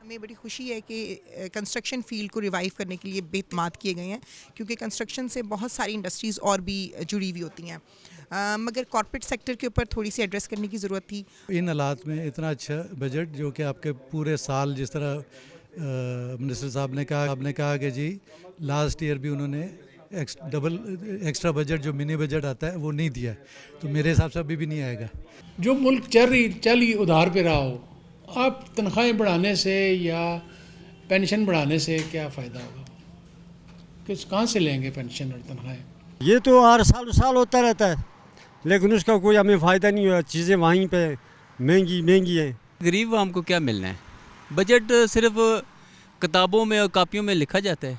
ہمیں بڑی خوشی ہے کہ کنسٹرکشن فیلڈ کو ریوائیو کرنے کے لیے بے اقدامات کیے گئے ہیں، کیونکہ کنسٹرکشن سے بہت ساری انڈسٹریز اور بھی جڑی ہوئی ہوتی ہیں، مگر کارپوریٹ سیکٹر کے اوپر تھوڑی سی ایڈریس کرنے کی ضرورت تھی۔ ان حالات میں اتنا اچھا بجٹ جو کہ آپ کے پورے سال جس طرح منسٹر صاحب نے کہا کہ جی لاسٹ ایئر بھی انہوں نے ڈبل ایکسٹرا بجٹ جو منی بجٹ آتا ہے وہ نہیں دیا، تو میرے حساب سے ابھی بھی نہیں آئے گا۔ جو ملک چل ہی ادھار پہ رہا ہو، آپ تنخواہیں بڑھانے سے یا پینشن بڑھانے سے کیا فائدہ ہوگا؟ کہاں سے لیں گے پینشن اور تنخواہیں؟ یہ تو ہر سال ہوتا رہتا ہے، لیکن اس کا کوئی ہمیں فائدہ نہیں ہوا، چیزیں وہیں پہ مہنگی ہیں۔ غریب عوام کو کیا ملنا ہے؟ بجٹ صرف کتابوں میں اور کاپیوں میں لکھا جاتا ہے،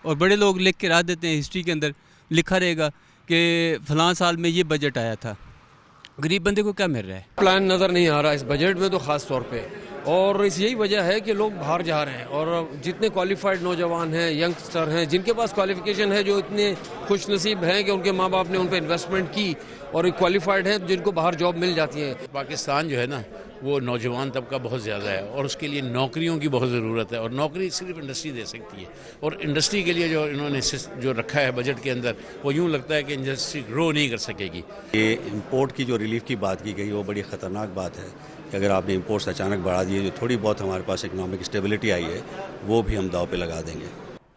اور بڑے لوگ لکھ کے رکھ دیتے ہیں، ہسٹری کے اندر لکھا رہے گا کہ فلاں سال میں یہ بجٹ آیا تھا۔ غریب بندے کو کیا مل رہا ہے؟ پلان نظر نہیں آ رہا اس بجٹ میں تو خاص طور پہ، اور اس یہی وجہ ہے کہ لوگ باہر جا رہے ہیں، اور جتنے کوالیفائڈ نوجوان ہیں، ینگسٹر ہیں، جن کے پاس کوالیفیکیشن ہے، جو اتنے خوش نصیب ہیں کہ ان کے ماں باپ نے ان پہ انویسٹمنٹ کی اور کوالیفائڈ ہیں جن کو باہر جاب مل جاتی ہے۔ پاکستان جو ہے نا وہ نوجوان طبقہ بہت زیادہ ہے، اور اس کے لیے نوکریوں کی بہت ضرورت ہے، اور نوکری صرف انڈسٹری دے سکتی ہے، اور انڈسٹری کے لیے جو انہوں نے جو رکھا ہے بجٹ کے اندر، وہ یوں لگتا ہے کہ انڈسٹری گرو نہیں کر سکے گی۔ یہ امپورٹ کی جو ریلیف کی بات کی گئی وہ بڑی خطرناک بات ہے کہ اگر آپ نے امپورٹس اچانک بڑھا دیے، جو تھوڑی بہت ہمارے پاس اکنامک اسٹیبلٹی آئی ہے وہ بھی ہم داؤ پہ لگا دیں گے۔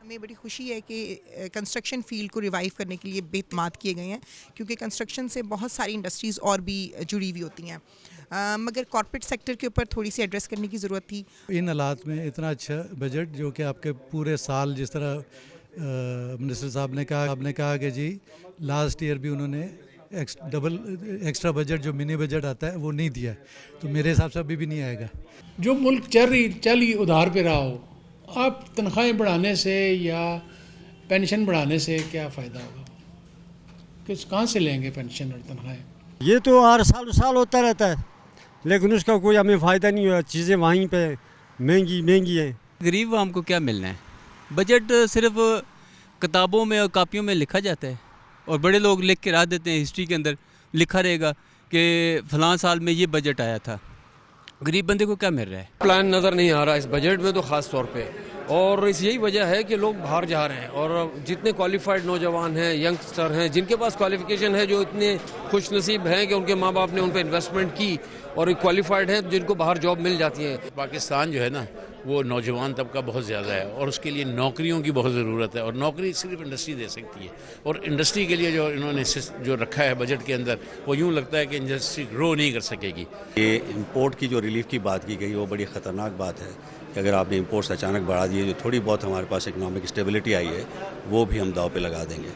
ہمیں بڑی خوشی ہے کہ کنسٹرکشن فیلڈ کو ریوائیو کرنے کے لیے بے اقدامات کیے گئے ہیں، کیونکہ کنسٹرکشن سے بہت ساری انڈسٹریز اور بھی جڑی ہوئی ہوتی ہیں، مگر کارپوریٹ سیکٹر کے اوپر تھوڑی سی ایڈریس کرنے کی ضرورت تھی۔ ان حالات میں اتنا اچھا بجٹ جو کہ آپ کے پورے سال جس طرح منسٹر صاحب نے کہا کہ جی لاسٹ ایئر بھی انہوں نے ڈبل ایکسٹرا بجٹ جو منی بجٹ آتا ہے وہ نہیں دیا، تو میرے حساب سے ابھی بھی نہیں آئے گا۔ جو ملک چل ہی ادھار پہ رہا ہو، آپ تنخواہیں بڑھانے سے یا پینشن بڑھانے سے کیا فائدہ ہوگا؟ کہاں سے لیں گے پینشن اور تنخواہیں؟ یہ تو ہر سال ہوتا رہتا ہے، لیکن اس کا کوئی ہمیں فائدہ نہیں ہوا، چیزیں وہیں پہ مہنگی ہیں۔ غریب عوام کو کیا ملنا ہے؟ بجٹ صرف کتابوں میں اور کاپیوں میں لکھا جاتا ہے، اور بڑے لوگ لکھ کے رکھ دیتے ہیں، ہسٹری کے اندر لکھا رہے گا کہ فلاں سال میں یہ بجٹ آیا تھا۔ غریب بندے کو کیا مل رہا ہے؟ پلان نظر نہیں آ رہا اس بجٹ میں تو خاص طور پہ، اور اس یہی وجہ ہے کہ لوگ باہر جا رہے ہیں، اور جتنے کوالیفائڈ نوجوان ہیں، ینگسٹر ہیں، جن کے پاس کوالیفیکیشن ہے، جو اتنے خوش نصیب ہیں کہ ان کے ماں باپ نے ان پہ انویسٹمنٹ کی اور کوالیفائڈ ہیں جن کو باہر جاب مل جاتی ہے۔ پاکستان جو ہے نا وہ نوجوان طبقہ بہت زیادہ ہے، اور اس کے لیے نوکریوں کی بہت ضرورت ہے، اور نوکری صرف انڈسٹری دے سکتی ہے، اور انڈسٹری کے لیے جو انہوں نے جو رکھا ہے بجٹ کے اندر، وہ یوں لگتا ہے کہ انڈسٹری گرو نہیں کر سکے گی۔ یہ امپورٹ کی جو ریلیف کی بات کی گئی وہ بڑی خطرناک بات ہے کہ اگر آپ نے امپورٹس اچانک بڑھا دیے، جو تھوڑی بہت ہمارے پاس اکنامک اسٹیبلٹی آئی ہے وہ بھی ہم داؤ پہ لگا دیں گے۔